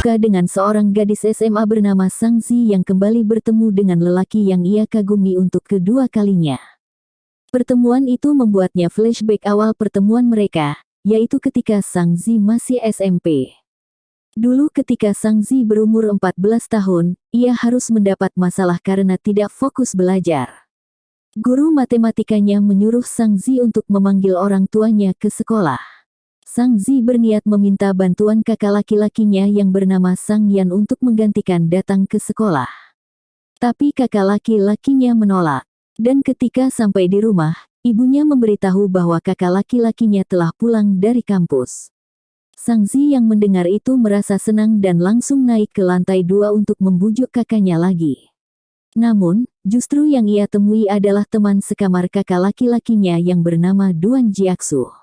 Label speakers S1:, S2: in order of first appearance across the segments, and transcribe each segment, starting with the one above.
S1: suka dengan seorang gadis SMA bernama Sang Zi yang kembali bertemu dengan lelaki yang ia kagumi untuk kedua kalinya. Pertemuan itu membuatnya flashback awal pertemuan mereka, yaitu ketika Sang Zi masih SMP. Dulu ketika Sang Zi berumur 14 tahun, ia harus mendapat masalah karena tidak fokus belajar. Guru matematikanya menyuruh Sang Zi untuk memanggil orang tuanya ke sekolah. Sang Zi berniat meminta bantuan kakak laki-lakinya yang bernama Sang Yan untuk menggantikan datang ke sekolah. Tapi kakak laki-lakinya menolak. Dan ketika sampai di rumah, ibunya memberitahu bahwa kakak laki-lakinya telah pulang dari kampus. Sang Zi yang mendengar itu merasa senang dan langsung naik ke lantai 2 untuk membujuk kakaknya lagi. Namun, justru yang ia temui adalah teman sekamar kakak laki-lakinya yang bernama Duan Jiaksu.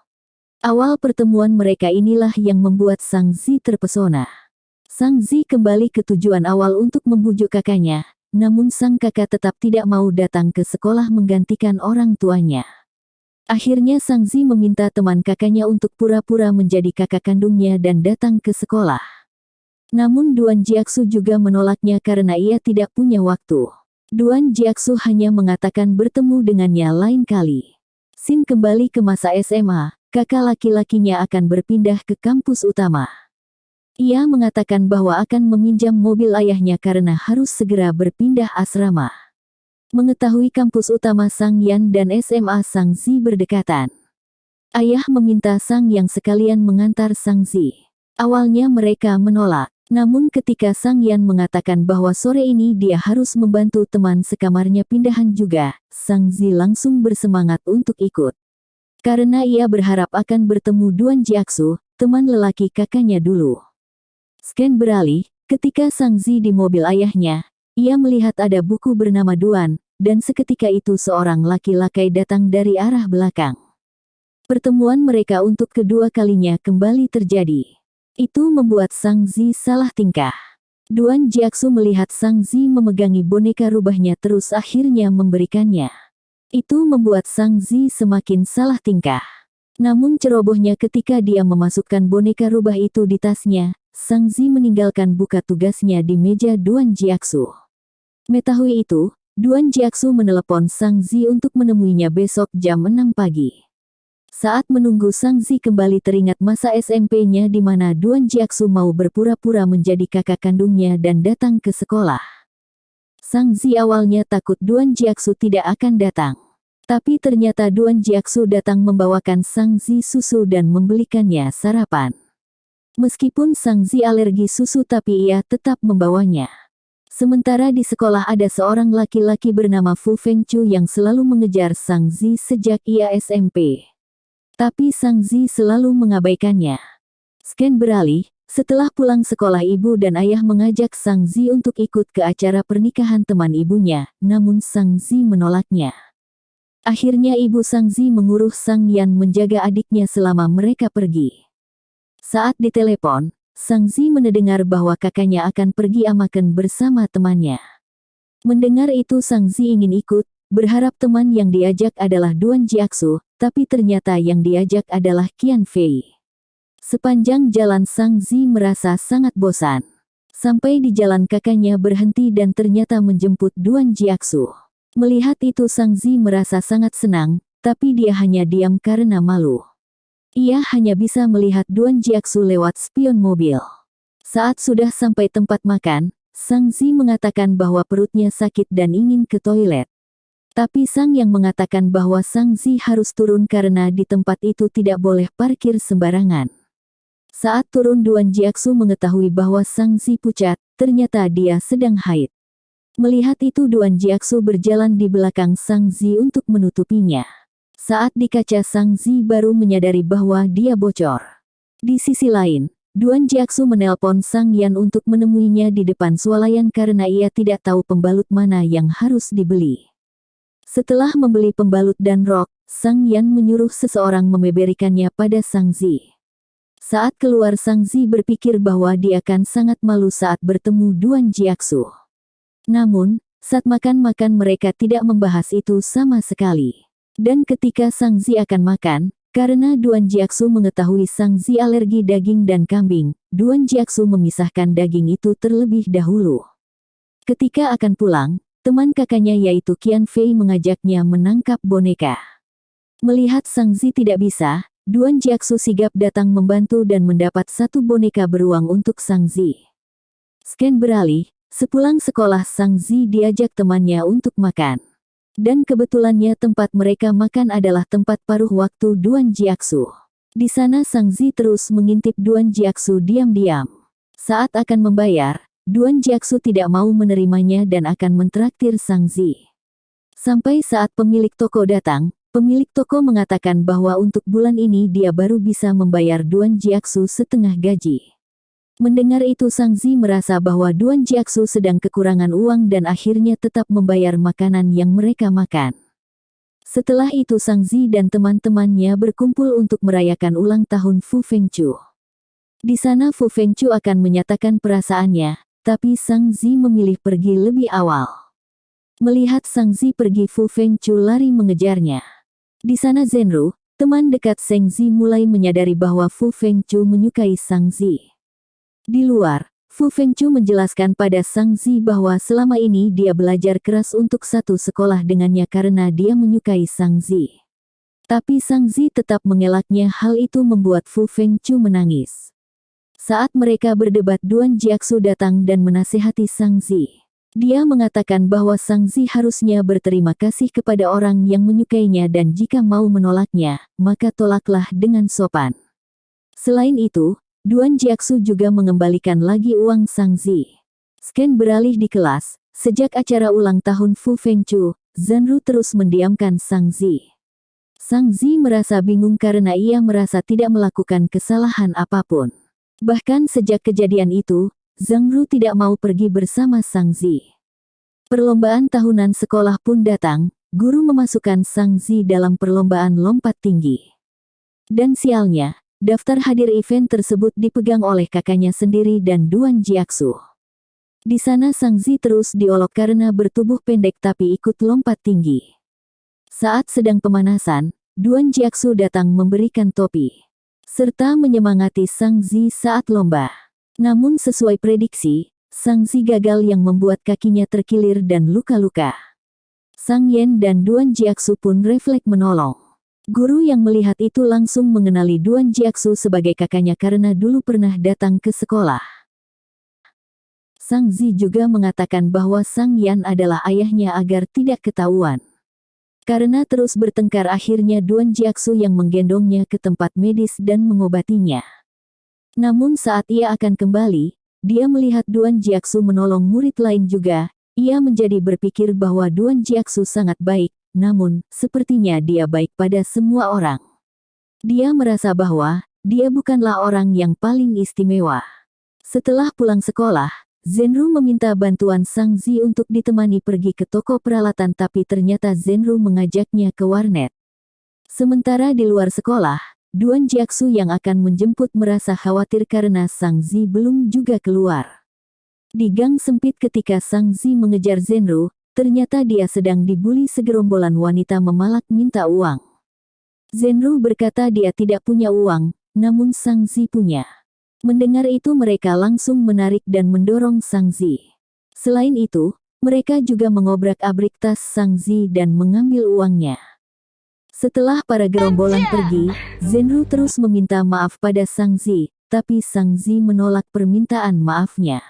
S1: Awal pertemuan mereka inilah yang membuat Sang Zi terpesona. Sang Zi kembali ke tujuan awal untuk membujuk kakaknya, namun sang kakak tetap tidak mau datang ke sekolah menggantikan orang tuanya. Akhirnya Sang Zi meminta teman kakaknya untuk pura-pura menjadi kakak kandungnya dan datang ke sekolah. Namun Duan Jiaksu juga menolaknya karena ia tidak punya waktu. Duan Jiaksu hanya mengatakan bertemu dengannya lain kali. Sin kembali ke masa SMA. Kakak laki-lakinya akan berpindah ke kampus utama. Ia mengatakan bahwa akan meminjam mobil ayahnya karena harus segera berpindah asrama. Mengetahui kampus utama Sang Yan dan SMA Sang Zi berdekatan. Ayah meminta Sang Yang sekalian mengantar Sang Zi. Awalnya mereka menolak. Namun ketika Sang Yan mengatakan bahwa sore ini dia harus membantu teman sekamarnya pindahan juga, Sang Zi langsung bersemangat untuk ikut. Karena ia berharap akan bertemu Duan Jiaksu, teman lelaki kakaknya dulu. Scan beralih, ketika Sang Zi di mobil ayahnya, ia melihat ada buku bernama Duan, dan seketika itu seorang laki-laki datang dari arah belakang. Pertemuan mereka untuk kedua kalinya kembali terjadi. Itu membuat Sang Zi salah tingkah. Duan Jiaksu melihat Sang Zi memegangi boneka rubahnya terus akhirnya memberikannya. Itu membuat Sang Zi semakin salah tingkah. Namun cerobohnya ketika dia memasukkan boneka rubah itu di tasnya, Sang Zi meninggalkan buka tugasnya di meja Duan Jiaksu. Mengetahui itu, Duan Jiaksu menelepon Sang Zi untuk menemuinya besok jam 6 pagi. Saat menunggu Sang Zi kembali teringat masa SMP-nya di mana Duan Jiaksu mau berpura-pura menjadi kakak kandungnya dan datang ke sekolah. Sang Zi awalnya takut Duan Jiaksu tidak akan datang. Tapi ternyata Duan Jiaksu datang membawakan Sang Zi susu dan membelikannya sarapan. Meskipun Sang Zi alergi susu tapi ia tetap membawanya. Sementara di sekolah ada seorang laki-laki bernama Fu Fengchu yang selalu mengejar Sang Zi sejak ia SMP. Tapi Sang Zi selalu mengabaikannya. Scan beralih. Setelah pulang sekolah ibu dan ayah mengajak Sang Zi untuk ikut ke acara pernikahan teman ibunya, namun Sang Zi menolaknya. Akhirnya ibu Sang Zi menyuruh Sang Yan menjaga adiknya selama mereka pergi. Saat ditelepon, Sang Zi mendengar bahwa kakaknya akan pergi amakan bersama temannya. Mendengar itu Sang Zi ingin ikut, berharap teman yang diajak adalah Duan Jiaksu, tapi ternyata yang diajak adalah Qian Fei. Sepanjang jalan Sang Zi merasa sangat bosan. Sampai di jalan kakaknya berhenti dan ternyata menjemput Duan Jiaksu. Melihat itu Sang Zi merasa sangat senang, tapi dia hanya diam karena malu. Ia hanya bisa melihat Duan Jiaksu lewat spion mobil. Saat sudah sampai tempat makan, Sang Zi mengatakan bahwa perutnya sakit dan ingin ke toilet. Tapi Sang Yang mengatakan bahwa Sang Zi harus turun karena di tempat itu tidak boleh parkir sembarangan. Saat turun Duan Jiaksu mengetahui bahwa Sang Zi pucat, ternyata dia sedang haid. Melihat itu Duan Jiaksu berjalan di belakang Sang Zi untuk menutupinya. Saat di kaca Sang Zi baru menyadari bahwa dia bocor. Di sisi lain, Duan Jiaksu menelpon Sang Yan untuk menemuinya di depan swalayan karena ia tidak tahu pembalut mana yang harus dibeli. Setelah membeli pembalut dan rok, Sang Yan menyuruh seseorang memberikannya pada Sang Zi. Saat keluar Sang Zi berpikir bahwa dia akan sangat malu saat bertemu Duan Jiaksu. Namun, saat makan-makan mereka tidak membahas itu sama sekali. Dan ketika Sang Zi akan makan, Karena Duan Jiaxu mengetahui Sang Zi alergi daging dan kambing, Duan Jiaxu memisahkan daging itu terlebih dahulu. Ketika akan pulang, teman kakaknya yaitu Qian Fei mengajaknya menangkap boneka. Melihat Sang Zi tidak bisa, Duan Jiaxu sigap datang membantu dan mendapat satu boneka beruang untuk Sang Zi. Scan beralih, sepulang sekolah Sang Zi diajak temannya untuk makan. Dan kebetulannya tempat mereka makan adalah tempat paruh waktu Duan Jiaxu. Di sana Sang Zi terus mengintip Duan Jiaxu diam-diam. Saat akan membayar, Duan Jiaxu tidak mau menerimanya dan akan mentraktir Sang Zi. Sampai saat pemilik toko datang, pemilik toko mengatakan bahwa untuk bulan ini dia baru bisa membayar Duan Jiaxu setengah gaji. Mendengar itu Sang Zi merasa bahwa Duan Jiaxu sedang kekurangan uang dan akhirnya tetap membayar makanan yang mereka makan. Setelah itu Sang Zi dan teman-temannya berkumpul untuk merayakan ulang tahun Fu Fengchu. Di sana Fu Fengchu akan menyatakan perasaannya, tapi Sang Zi memilih pergi lebih awal. Melihat Sang Zi pergi, Fu Fengchu lari mengejarnya. Di sana Zhenru, teman dekat Sang Zi, mulai menyadari bahwa Fu Fengchu menyukai Sang Zi. Di luar, Fu Fengchu menjelaskan pada Sang Zi bahwa selama ini dia belajar keras untuk satu sekolah dengannya karena dia menyukai Sang Zi. Tapi Sang Zi tetap mengelaknya. Hal itu membuat Fu Fengchu menangis. Saat mereka berdebat, Duan Jiaxu datang dan menasihati Sang Zi. Dia mengatakan bahwa Sang Zi harusnya berterima kasih kepada orang yang menyukainya dan jika mau menolaknya, maka tolaklah dengan sopan. Selain itu, Duan Jiaxu juga mengembalikan lagi uang Sang Zi. Scan beralih di kelas, sejak acara ulang tahun Fu Fengchu, Zhenru terus mendiamkan Sang Zi. Sang Zi merasa bingung karena ia merasa tidak melakukan kesalahan apapun. Bahkan sejak kejadian itu, Zhenru tidak mau pergi bersama Sang Zi. Perlombaan tahunan sekolah pun datang, guru memasukkan Sang Zi dalam perlombaan lompat tinggi. Dan sialnya, daftar hadir event tersebut dipegang oleh kakaknya sendiri dan Duan Jiaxu. Di sana Sang Zi terus diolok karena bertubuh pendek tapi ikut lompat tinggi. Saat sedang pemanasan, Duan Jiaxu datang memberikan topi, serta menyemangati Sang Zi saat lomba. Namun sesuai prediksi, Sang Zi gagal yang membuat kakinya terkilir dan luka-luka. Sang Yan dan Duan Jiaxu pun refleks menolong. Guru yang melihat itu langsung mengenali Duan Jiaxu sebagai kakaknya karena dulu pernah datang ke sekolah. Sang Zi juga mengatakan bahwa Sang Yan adalah ayahnya agar tidak ketahuan. Karena terus bertengkar, akhirnya Duan Jiaxu yang menggendongnya ke tempat medis dan mengobatinya. Namun saat ia akan kembali, dia melihat Duan Jiaxu menolong murid lain juga. Ia menjadi berpikir bahwa Duan Jiaxu sangat baik. Namun, sepertinya dia baik pada semua orang. Dia merasa bahwa dia bukanlah orang yang paling istimewa. Setelah pulang sekolah, Zhenru meminta bantuan Sang Zi untuk ditemani pergi ke toko peralatan, tapi ternyata Zhenru mengajaknya ke warnet. Sementara di luar sekolah, Duan Jiaxu yang akan menjemput merasa khawatir karena Sang Zi belum juga keluar. Di gang sempit ketika Sang Zi mengejar Zhenru, ternyata dia sedang dibuli segerombolan wanita memalak minta uang. Zhenru berkata dia tidak punya uang, namun Sang Zi punya. Mendengar itu mereka langsung menarik dan mendorong Sang Zi. Selain itu, mereka juga mengobrak-abrik tas Sang Zi dan mengambil uangnya. Setelah para gerombolan pergi, Zhenru terus meminta maaf pada Sang Zi, tapi Sang Zi menolak permintaan maafnya.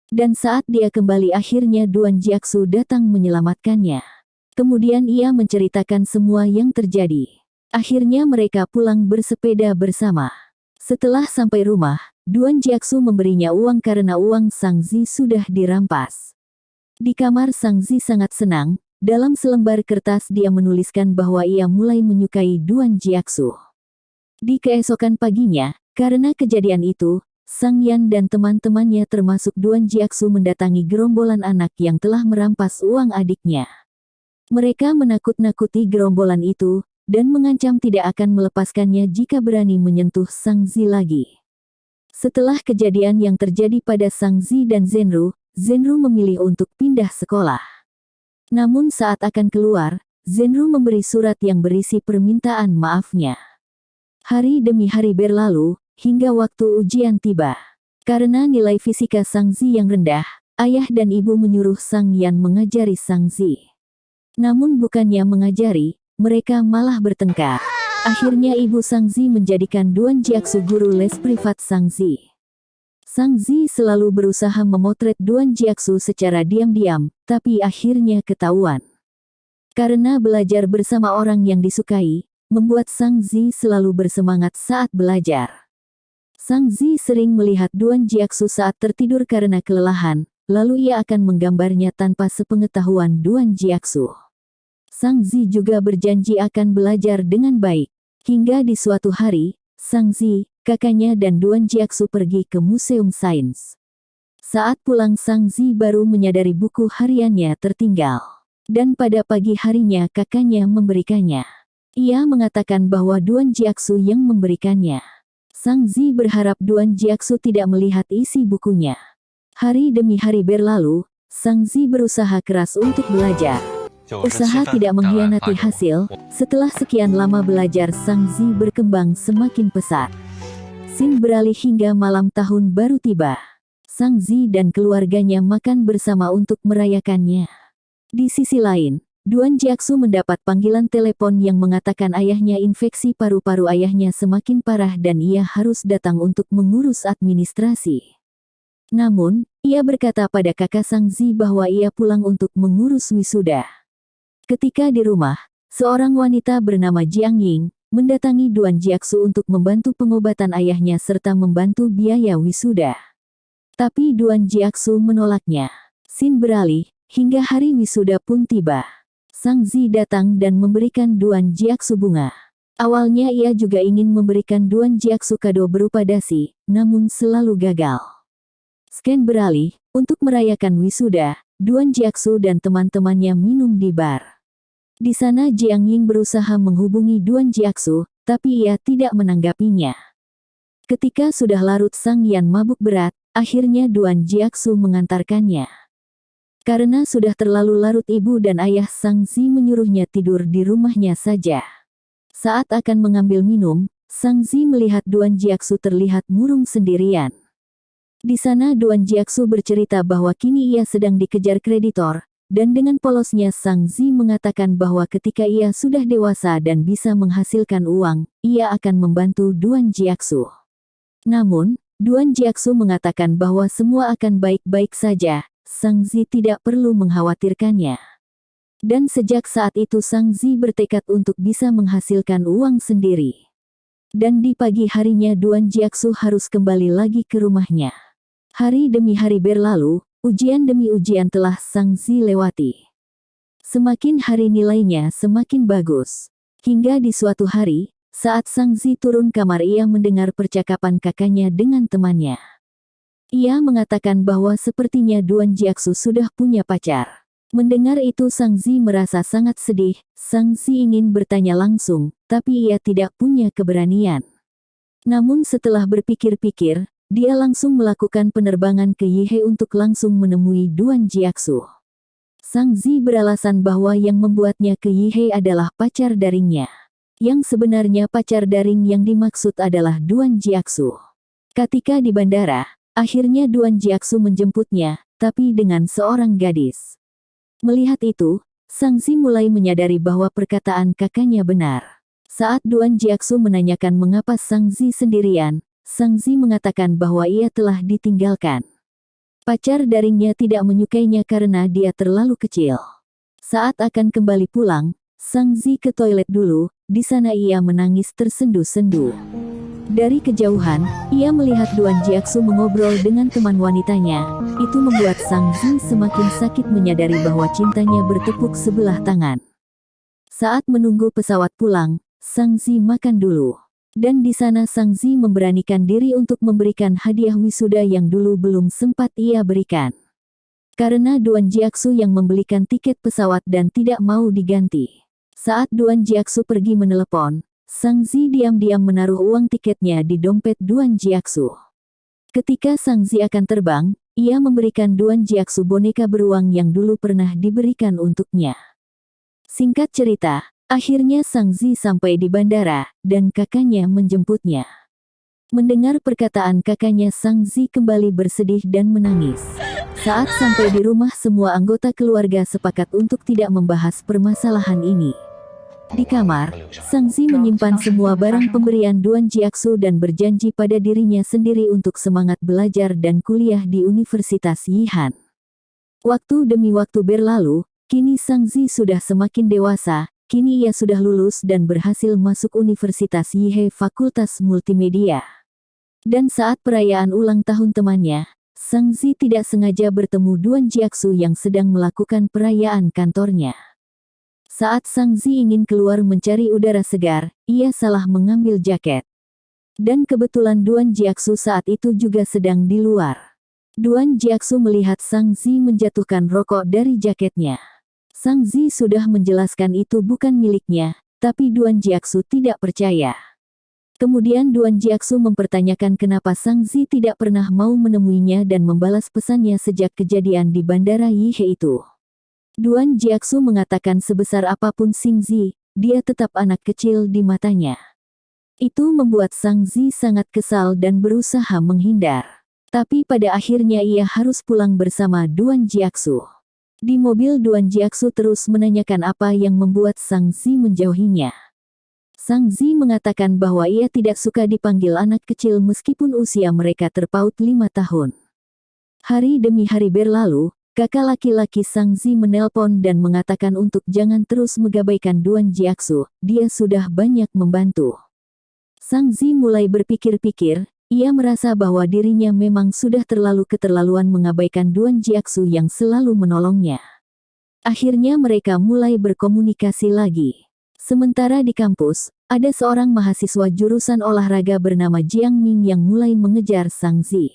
S1: Dan saat dia kembali akhirnya Duan Jiaxu datang menyelamatkannya. Kemudian ia menceritakan semua yang terjadi. Akhirnya mereka pulang bersepeda bersama. Setelah sampai rumah, Duan Jiaxu memberinya uang karena uang Sang Zi sudah dirampas. Di kamar Sang Zi sangat senang, dalam selembar kertas dia menuliskan bahwa ia mulai menyukai Duan Jiaxu. Di keesokan paginya, karena kejadian itu, Sang Yan dan teman-temannya termasuk Duan Jiaxu mendatangi gerombolan anak yang telah merampas uang adiknya. Mereka menakut-nakuti gerombolan itu, dan mengancam tidak akan melepaskannya jika berani menyentuh Sang Zi lagi. Setelah kejadian yang terjadi pada Sang Zi dan Zhenru, Zhenru memilih untuk pindah sekolah. Namun saat akan keluar, Zhenru memberi surat yang berisi permintaan maafnya. Hari demi hari berlalu, hingga waktu ujian tiba. Karena nilai fisika Sang Zi yang rendah, ayah dan ibu menyuruh Sang Yan mengajari Sang Zi. Namun bukannya mengajari, mereka malah bertengkar. Akhirnya ibu Sang Zi menjadikan Duan Jiaksu guru les privat Sang Zi. Sang Zi selalu berusaha memotret Duan Jiaksu secara diam-diam, tapi akhirnya ketahuan. Karena belajar bersama orang yang disukai, membuat Sang Zi selalu bersemangat saat belajar. Sang Zi sering melihat Duan Jiaksu saat tertidur karena kelelahan, lalu ia akan menggambarnya tanpa sepengetahuan Duan Jiaksu. Sang Zi juga berjanji akan belajar dengan baik. Hingga di suatu hari, Sang Zi, kakaknya dan Duan Jiaksu pergi ke Museum Sains. Saat pulang Sang Zi baru menyadari buku hariannya tertinggal. Dan pada pagi harinya kakaknya memberikannya. Ia mengatakan bahwa Duan Jiaksu yang memberikannya. Sang Zi berharap Duan Jiaksu tidak melihat isi bukunya. Hari demi hari berlalu, Sang Zi berusaha keras untuk belajar. Usaha tidak mengkhianati hasil. Setelah sekian lama belajar, Sang Zi berkembang semakin pesat. Scene beralih hingga malam tahun baru tiba. Sang Zi dan keluarganya makan bersama untuk merayakannya. Di sisi lain, Duan Jiaksu mendapat panggilan telepon yang mengatakan ayahnya infeksi paru-paru ayahnya semakin parah dan ia harus datang untuk mengurus administrasi. Namun, ia berkata pada kakak Sang Zi bahwa ia pulang untuk mengurus wisuda. Ketika di rumah, seorang wanita bernama Jiang Ying mendatangi Duan Jiaksu untuk membantu pengobatan ayahnya serta membantu biaya wisuda. Tapi Duan Jiaksu menolaknya. Scene beralih, hingga hari wisuda pun tiba. Sang Zi datang dan memberikan Duan Jiaksu bunga. Awalnya ia juga ingin memberikan Duan Jiaksu kado berupa dasi, namun selalu gagal. Scan beralih, untuk merayakan wisuda, Duan Jiaksu dan teman-temannya minum di bar. Di sana Jiang Ying berusaha menghubungi Duan Jiaksu, tapi ia tidak menanggapinya. Ketika sudah larut Sang Yan mabuk berat, akhirnya Duan Jiaksu mengantarkannya. Karena sudah terlalu larut, ibu dan ayah Sang Zi menyuruhnya tidur di rumahnya saja. Saat akan mengambil minum, Sang Zi melihat Duan Jiaksu terlihat murung sendirian. Di sana Duan Jiaksu bercerita bahwa kini ia sedang dikejar kreditor, dan dengan polosnya Sang Zi mengatakan bahwa ketika ia sudah dewasa dan bisa menghasilkan uang, ia akan membantu Duan Jiaksu. Namun, Duan Jiaksu mengatakan bahwa semua akan baik-baik saja, Sang Zi tidak perlu mengkhawatirkannya. Dan sejak saat itu Sang Zi bertekad untuk bisa menghasilkan uang sendiri. Dan di pagi harinya Duan Jiaksu harus kembali lagi ke rumahnya. Hari demi hari berlalu, ujian demi ujian telah Sang Zi lewati. Semakin hari nilainya semakin bagus. Hingga di suatu hari, saat Sang Zi turun kamar ia mendengar percakapan kakaknya dengan temannya. Ia mengatakan bahwa sepertinya Duan Jiaksu sudah punya pacar. Mendengar itu Sang Zi merasa sangat sedih. Sang Zi ingin bertanya langsung, tapi ia tidak punya keberanian. Namun setelah berpikir-pikir, dia langsung melakukan penerbangan ke Yihe untuk langsung menemui Duan Jiaksu. Sang Zi beralasan bahwa yang membuatnya ke Yihe adalah pacar daringnya. Yang sebenarnya pacar daring yang dimaksud adalah Duan Jiaksu. Ketika di bandara, akhirnya Duan Jiaksu menjemputnya, tapi dengan seorang gadis. Melihat itu, Sang Zi mulai menyadari bahwa perkataan kakaknya benar. Saat Duan Jiaksu menanyakan mengapa Sang Zi sendirian, Sang Zi mengatakan bahwa ia telah ditinggalkan. Pacar daringnya tidak menyukainya karena dia terlalu kecil. Saat akan kembali pulang, Sang Zi ke toilet dulu, di sana ia menangis tersendu-sendu. Dari kejauhan, ia melihat Duan Jiaksu mengobrol dengan teman wanitanya. Itu membuat Sang Zi semakin sakit menyadari bahwa cintanya bertepuk sebelah tangan. Saat menunggu pesawat pulang, Sang Zi makan dulu. Dan di sana Sang Zi memberanikan diri untuk memberikan hadiah wisuda yang dulu belum sempat ia berikan. Karena Duan Jiaksu yang membelikan tiket pesawat dan tidak mau diganti. Saat Duan Jiaksu pergi menelepon, Sang Zi diam-diam menaruh uang tiketnya di dompet Duan Jiaksu. Ketika Sang Zi akan terbang, ia memberikan Duan Jiaksu boneka beruang yang dulu pernah diberikan untuknya. Singkat cerita, Akhirnya Sang Zi sampai di bandara, dan kakaknya menjemputnya. Mendengar perkataan kakaknya, Sang Zi kembali bersedih dan menangis. Saat sampai di rumah, semua anggota keluarga sepakat untuk tidak membahas permasalahan ini. Di kamar, Sang Zi menyimpan semua barang pemberian Duan Jiaxu dan berjanji pada dirinya sendiri untuk semangat belajar dan kuliah di Universitas Yihan. Waktu demi waktu berlalu, kini Sang Zi sudah semakin dewasa. Kini ia sudah lulus dan berhasil masuk Universitas Yihai Fakultas Multimedia. Dan saat perayaan ulang tahun temannya, Sang Zi tidak sengaja bertemu Duan Jiaxu yang sedang melakukan perayaan kantornya. Saat Sang Zi ingin keluar mencari udara segar, ia salah mengambil jaket. Dan kebetulan Duan Jiaxu saat itu juga sedang di luar. Duan Jiaxu melihat Sang Zi menjatuhkan rokok dari jaketnya. Sang Zi sudah menjelaskan itu bukan miliknya, tapi Duan Jiaxu tidak percaya. Kemudian Duan Jiaxu mempertanyakan kenapa Sang Zi tidak pernah mau menemuinya dan membalas pesannya sejak kejadian di bandara Yihai itu. Duan Jiaxu mengatakan sebesar apapun Sang Zi, dia tetap anak kecil di matanya. Itu membuat Sang Zi sangat kesal dan berusaha menghindar. Tapi pada akhirnya ia harus pulang bersama Duan Jiaxu. Di mobil Duan Jiaxu terus menanyakan apa yang membuat Sang Zi menjauhinya. Sang Zi mengatakan bahwa ia tidak suka dipanggil anak kecil meskipun usia mereka terpaut 5 tahun. Hari demi hari berlalu, kakak laki-laki Sang Zi menelpon dan mengatakan untuk jangan terus mengabaikan Duan Jiaxu, dia sudah banyak membantu. Sang Zi mulai berpikir-pikir. Ia merasa bahwa dirinya memang sudah terlalu keterlaluan mengabaikan Duan Jiaxu yang selalu menolongnya. Akhirnya mereka mulai berkomunikasi lagi. Sementara di kampus, ada seorang mahasiswa jurusan olahraga bernama Jiang Ming yang mulai mengejar Sang Zi.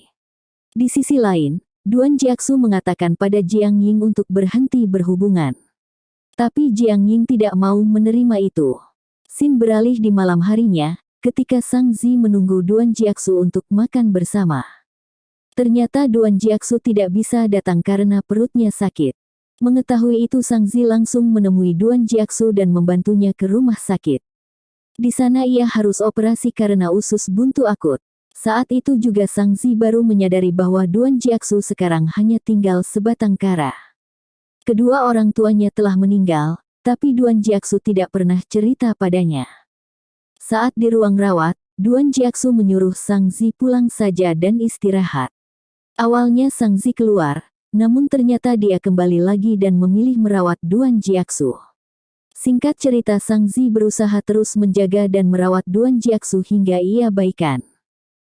S1: Di sisi lain, Duan Jiaxu mengatakan pada Jiang Ying untuk berhenti berhubungan. Tapi Jiang Ying tidak mau menerima itu. Scene beralih di malam harinya, ketika Sang Zi menunggu Duan Jiaxu untuk makan bersama. Ternyata Duan Jiaxu tidak bisa datang karena perutnya sakit. Mengetahui itu Sang Zi langsung menemui Duan Jiaxu dan membantunya ke rumah sakit. Di sana ia harus operasi karena usus buntu akut. Saat itu juga Sang Zi baru menyadari bahwa Duan Jiaxu sekarang hanya tinggal sebatang kara. Kedua orang tuanya telah meninggal, tapi Duan Jiaxu tidak pernah cerita padanya. Saat di ruang rawat, Duan Jiaxu menyuruh Sang Zi pulang saja dan istirahat. Awalnya Sang Zi keluar, namun ternyata dia kembali lagi dan memilih merawat Duan Jiaxu. Singkat cerita, Sang Zi berusaha terus menjaga dan merawat Duan Jiaxu hingga ia baikan.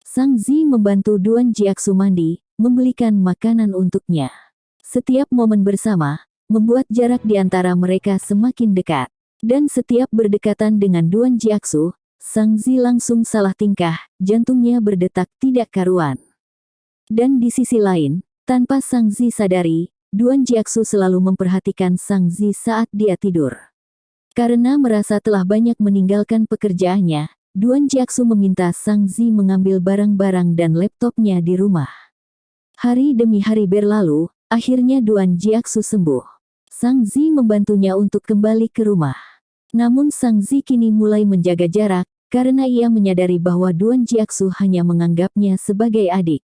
S1: Sang Zi membantu Duan Jiaxu mandi, membelikan makanan untuknya. Setiap momen bersama, membuat jarak di antara mereka semakin dekat. Dan setiap berdekatan dengan Duan Jiaxu, Sang Zi langsung salah tingkah, jantungnya berdetak tidak karuan. Dan di sisi lain, tanpa Sang Zi sadari, Duan Jiaxu selalu memperhatikan Sang Zi saat dia tidur. Karena merasa telah banyak meninggalkan pekerjaannya, Duan Jiaxu meminta Sang Zi mengambil barang-barang dan laptopnya di rumah. Hari demi hari berlalu, akhirnya Duan Jiaxu sembuh. Sang Zi membantunya untuk kembali ke rumah. Namun Sang Zi kini mulai menjaga jarak, karena ia menyadari bahwa Duan Jiaxu hanya menganggapnya sebagai adik.